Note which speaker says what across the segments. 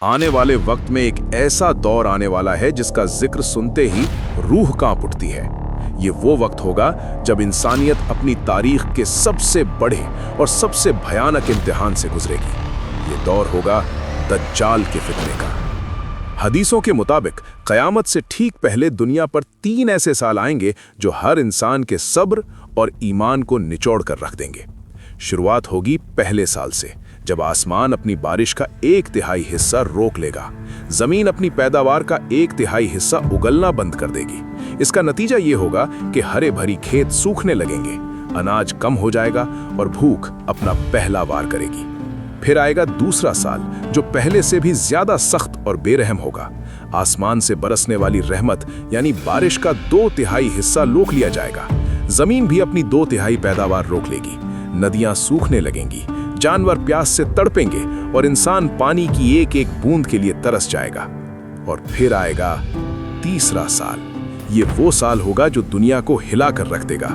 Speaker 1: आने वाले वक्त में एक ऐसा दौर आने वाला है जिसका जिक्र सुनते ही रूह कांप उठती है। ये वो वक्त होगा जब इंसानियत अपनी तारीख के सबसे बड़े और सबसे भयानक इम्तिहान से गुजरेगी। ये दौर होगा दज्जाल के फितने का। हदीसों के मुताबिक क़यामत से ठीक पहले दुनिया पर 3 ऐसे साल आएंगे जो हर इंसान के सब्र और ईमान को निचोड़ कर रख देंगे। शुरुआत होगी पहले साल से, जब आसमान अपनी बारिश का 1/3 हिस्सा रोक लेगा। जमीन अपनी पैदावार का 1/3 हिस्सा उगलना बंद कर देगी। इसका नतीजा ये होगा कि हरे भरी खेत सूखने लगेंगे, अनाज कम हो जाएगा और भूख अपना पहला वार करेगी। फिर आएगा दूसरा साल, जो पहले से भी ज्यादा सख्त और बेरहम होगा। आसमान से बरसने वाली रहमत यानी बारिश का 2/3 हिस्सा रोक लिया जाएगा। जमीन भी अपनी 2/3 पैदावार रोक लेगी। नदियां सूखने लगेंगी, जानवर प्यास से तड़पेंगे और इंसान पानी की एक एक बूंद के लिए तरस जाएगा। और फिर आएगा तीसरा साल। ये वो साल होगा जो दुनिया को हिला कर रख देगा।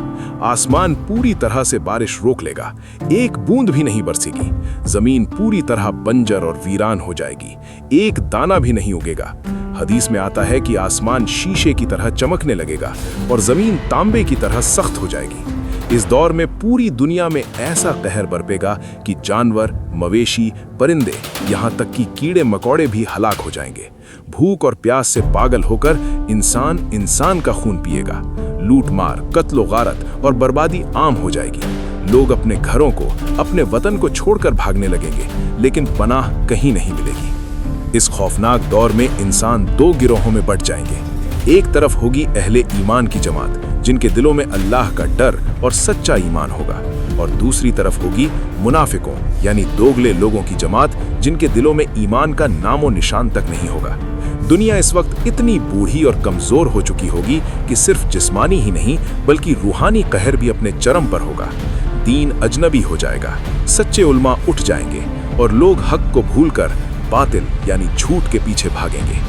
Speaker 1: आसमान पूरी तरह से बारिश रोक लेगा, एक बूंद भी नहीं बरसेगी। जमीन पूरी तरह बंजर और वीरान हो जाएगी, एक दाना भी नहीं उगेगा। हदीस में आता है कि आसमान शीशे की तरह चमकने लगेगा और जमीन तांबे की तरह सख्त हो जाएगी। इस दौर में पूरी दुनिया में ऐसा कहर बरपेगा कि जानवर, मवेशी, परिंदे, यहाँ तक कि कीड़े मकोड़े भी हलाक हो जाएंगे। भूख और प्यास से पागल होकर इंसान का खून पिएगा। लूट मार, कत्लो गारत और बर्बादी आम हो जाएगी। लोग अपने घरों को, अपने वतन को छोड़कर भागने लगेंगे, लेकिन पनाह कहीं नहीं मिलेगी। इस खौफनाक दौर में इंसान 2 गिरोहों में बंट जाएंगे। एक तरफ होगी अहले ईमान की जमात, जिनके दिलों में अल्लाह का डर और सच्चा ईमान होगा, और दूसरी तरफ होगी मुनाफिकों यानी दोगले लोगों की जमात, जिनके दिलों में ईमान का नामो निशान तक नहीं होगा। दुनिया इस वक्त इतनी बूढ़ी और कमजोर हो चुकी होगी कि सिर्फ जिस्मानी ही नहीं बल्कि रूहानी कहर भी अपने चरम पर होगा। दीन अजनबी हो जाएगा, सच्चे उल्मा उठ जाएंगे और लोग हक को भूलकर बातिल यानी झूठ के पीछे भागेंगे।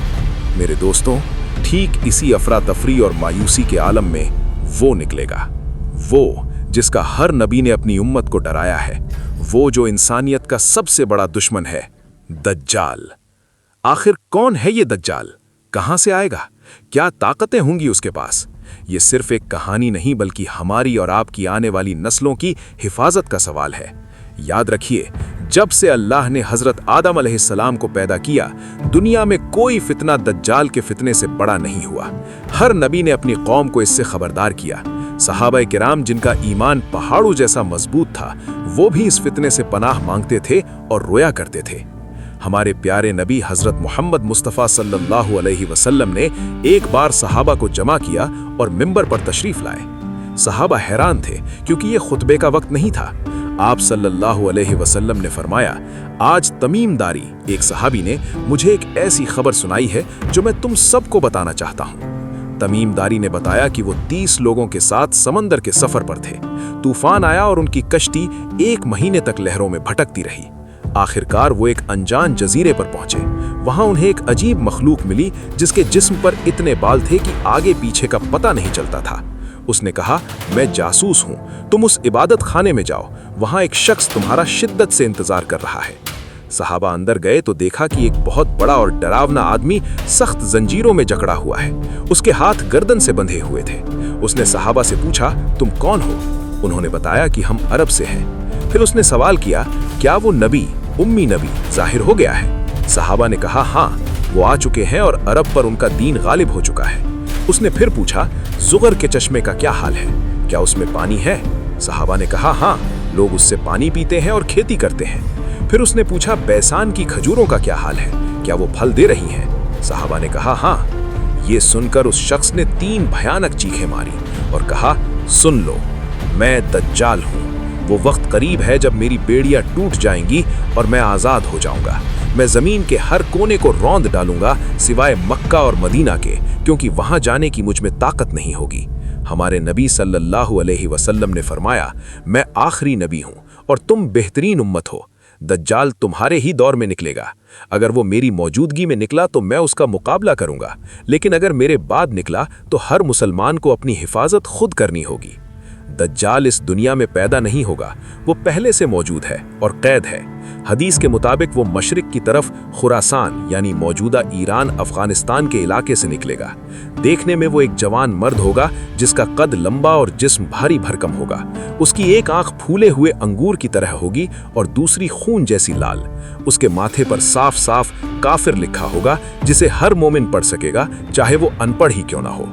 Speaker 1: मेरे दोस्तों, ठीक इसी अफरा तफरी और मायूसी के आलम में वो निकलेगा, वो जिसका हर नबी ने अपनी उम्मत को डराया है, वो जो इंसानियत का सबसे बड़ा दुश्मन है, दज्जाल। आखिर कौन है ये दज्जाल? कहां से आएगा? क्या ताकतें होंगी उसके पास? ये सिर्फ एक कहानी नहीं बल्कि हमारी और आपकी आने वाली नस्लों की हिफाजत का सवाल है। याद रखिए, जब से अल्लाह ने हजरत आदम अलैहिस्सलाम को पैदा किया, दुनिया में कोई फितना दज्जाल के फितने से बड़ा नहीं हुआ। हर नबी ने अपनी कौम को इससे खबरदार किया। सहाबाए किराम, जिनका ईमान पहाड़ों जैसा मजबूत था, वो भी इस फितने से पनाह मांगते थे और रोया करते थे। हमारे प्यारे नबी हजरत मोहम्मद मुस्तफ़ा सल्लल्लाहु अलैहि वसल्लम ने एक बार सहाबा को जमा किया और मिंबर पर तशरीफ लाए। सहाबा हैरान थे क्योंकि ये खुतबे का वक्त नहीं था। आप सल्लल्लाहु अलैहि वसल्लम ने फरमाया, आज तमीम दारी, एक सहाबी ने मुझे एक ऐसी खबर सुनाई है जो मैं तुम सबको बताना चाहता हूँ। तमीम दारी ने बताया कि वो 30 लोगों के साथ समंदर के सफर पर थे। तूफान आया और उनकी कश्ती 1 महीने तक लहरों में भटकती रही। आखिरकार वो एक अनजान जजीरे पर पहुंचे। वहां उन्हें एक अजीब मखलूक मिली जिसके जिस्म पर इतने बाल थे कि आगे पीछे का पता नहीं चलता था। उसने कहा, मैं जासूस हूं, तुम उस इबादत खाने में जाओ, वहां एक शख्स तुम्हारा शिद्दत से इंतजार कर रहा है। सहाबा अंदर गए तो देखा कि एक बहुत बड़ा और डरावना आदमी सख्त जंजीरों में जकड़ा हुआ है। उसके हाथ गर्दन से बंधे हुए थे। उसने सहाबा से पूछा, तुम कौन हो? उन्होंने बताया कि हम अरब से हैं। फिर उसने सवाल किया, क्या वो नबी, उम्मी नबी जाहिर हो गया है? सहाबा ने कहा, हाँ, वो आ चुके हैं और अरब पर उनका दीन गालिब हो चुका है। उसने फिर पूछा, जुगर के चश्मे का क्या हाल है? क्या उसमें पानी है? सहाबा ने कहा, हाँ, लोग उससे पानी पीते हैं और खेती करते हैं। फिर उसने पूछा, बैसान की खजूरों का क्या हाल है? क्या वो फल दे रही हैं? सहाबा ने कहा, हाँ। ये सुनकर उस शख्स ने 3 भयानक चीखें मारी और कहा, सुन लो, मैं दज्जाल हूँ। वो वक्त करीब है जब मेरी बेड़ियां टूट जाएंगी और मैं आजाद हो जाऊंगा। मैं जमीन के हर कोने को रौंद डालूंगा सिवाय मक्का और मदीना के, क्योंकि वहां जाने की मुझ में ताकत नहीं होगी। हमारे नबी सल्लल्लाहु अलैहि वसल्लम ने फरमाया, मैं आखिरी नबी हूं और तुम बेहतरीन उम्मत हो। दज्जाल तुम्हारे ही दौर में निकलेगा। अगर वो मेरी मौजूदगी में निकला तो मैं उसका मुकाबला करूंगा, लेकिन अगर मेरे बाद निकला तो हर मुसलमान को अपनी हिफाजत खुद करनी होगी। दज्जाल इस दुनिया में पैदा नहीं होगा, वो पहले से मौजूद है और कैद है। हदीस के मुताबिक वो मशरिक की तरफ खुरासान यानी मौजूदा ईरान अफगानिस्तान के इलाके से निकलेगा। देखने में वो एक जवान मर्द होगा जिसका कद लंबा और जिस्म भारी भरकम होगा। उसकी एक आंख फूले हुए अंगूर की तरह होगी और दूसरी खून जैसी लाल। उसके माथे पर साफ साफ काफिर लिखा होगा, जिसे हर मोमिन पढ़ सकेगा, चाहे वो अनपढ़ ही क्यों ना हो।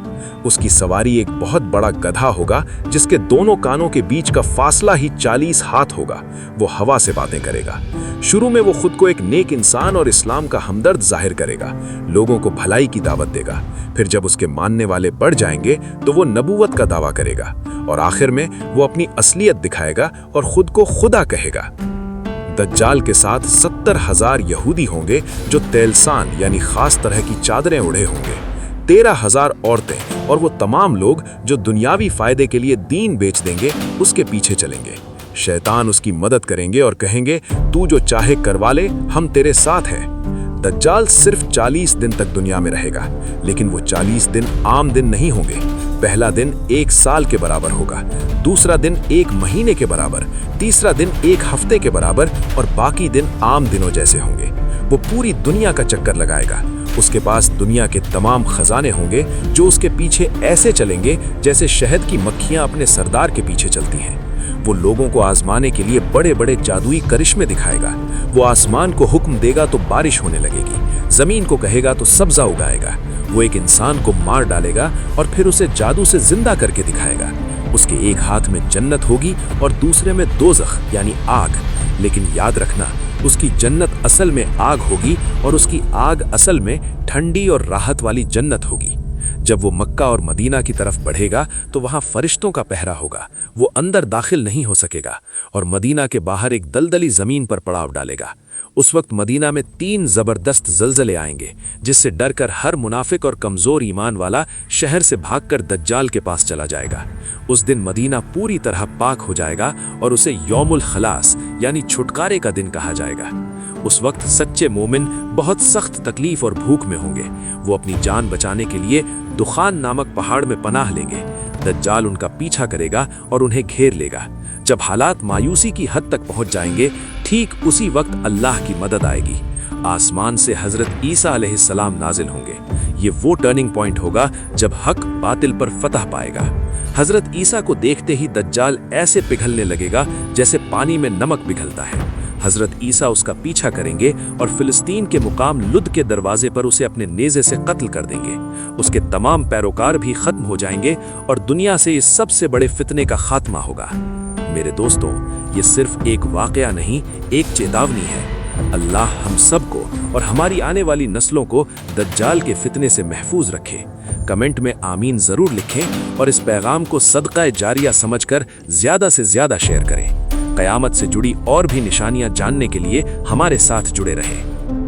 Speaker 1: उसकी सवारी एक बहुत बड़ा गधा होगा जिसके दोनों कानों के बीच का फासला ही 40 हाथ होगा। वो हवा से बातें करेगा। शुरू में वो खुद को एक नेक इंसान और इस्लाम का हमदर्द जाहिर करेगा, लोगों को भलाई की दावत देगा। फिर जब उसके मानने वाले बढ़ जाएंगे तो वो नबूवत का दावा करेगा और आखिर में वो अपनी असलियत दिखाएगा और खुद को खुदा कहेगा। दज्जाल के साथ 70,000 यहूदी होंगे जो तेलसान यानी खास तरह की चादरें ओढ़े होंगे, 13,000 औरतें और वो तमाम लोग जो दुनियावी फायदे के लिए दीन बेच देंगे उसके पीछे चलेंगे। शैतान उसकी मदद करेंगे और कहेंगे, तू जो चाहे करवा ले, हम तेरे साथ हैं। दज्जाल सिर्फ 40 दिन तक दुनिया में रहेगा, लेकिन वो 40 दिन आम दिन नहीं होंगे। पहला दिन 1 साल के बराबर होगा, दूसरा दिन 1 महीने के बराबर, तीसरा दिन 1 हफ्ते के बराबर और बाकी दिन आम दिनों जैसे होंगे। वो पूरी दुनिया का चक्कर लगाएगा। उसके पास दुनिया के तमाम खजाने होंगे जो उसके पीछे ऐसे चलेंगे जैसे शहद की मक्खियां अपने सरदार के पीछे चलती हैं। वो लोगों को आजमाने के लिए बड़े बड़े जादुई करिश्मे दिखाएगा। वो आसमान को हुक्म देगा तो बारिश होने लगेगी, जमीन को कहेगा तो सब्जा उगाएगा। वो एक इंसान को मार डालेगा और फिर उसे जादू से जिंदा करके दिखाएगा। उसके एक हाथ में जन्नत होगी और दूसरे में दोज़ख यानी आग। लेकिन याद रखना, उसकी जन्नत असल में आग होगी और उसकी आग असल में ठंडी और राहत वाली जन्नत होगी। जब वो मक्का और मदीना की तरफ बढ़ेगा तो वहां फरिश्तों का पहरा होगा। वो अंदर दाखिल नहीं हो सकेगा और मदीना के बाहर एक दलदली जमीन पर पड़ाव डालेगा। उस वक्त मदीना में 3 जबरदस्त जलजले आएंगे, जिससे डरकर हर मुनाफिक और कमजोर ईमान वाला शहर से भागकर दज्जाल के पास चला जाएगा। उस दिन मदीना पूरी तरह पाक हो जाएगा और उसे यौमुल खलास यानी छुटकारे का दिन कहा जाएगा। उस वक्त सच्चे मोमिन बहुत सख्त तकलीफ और भूख में होंगे। वो अपनी जान बचाने के लिए दुखान नामक पहाड़ में पनाह लेंगे। दज्जाल उनका पीछा करेगा और उन्हें घेर लेगा। जब हालात मायूसी की हद तक पहुंच जाएंगे, ठीक उसी वक्त अल्लाह की मदद आएगी। आसमान से हजरत ईसा अलैहिस्सलाम नाजिल होंगे। ये वो टर्निंग पॉइंट होगा जब हक बातिल पर फतह पाएगा। हजरत ईसा को देखते ही दज्जाल ऐसे पिघलने लगेगा जैसे पानी में नमक पिघलता है। हजरत ईसा उसका पीछा करेंगे और फिलिस्तीन के मुकाम लुद के दरवाजे पर उसे अपने नेज़े से कत्ल कर देंगे। उसके तमाम पैरोकार भी खत्म हो जाएंगे और दुनिया से इस सबसे बड़े फितने का खात्मा होगा। मेरे दोस्तों, ये सिर्फ एक वाकया नहीं, एक चेतावनी है। अल्लाह हम सबको और हमारी आने वाली नस्लों को दज्जाल के फितने से महफूज रखे। कमेंट में आमीन जरूर लिखें और इस पैगाम को सदका जारिया समझकर ज्यादा से ज्यादा शेयर करें। क़यामत से जुड़ी और भी निशानियां जानने के लिए हमारे साथ जुड़े रहें।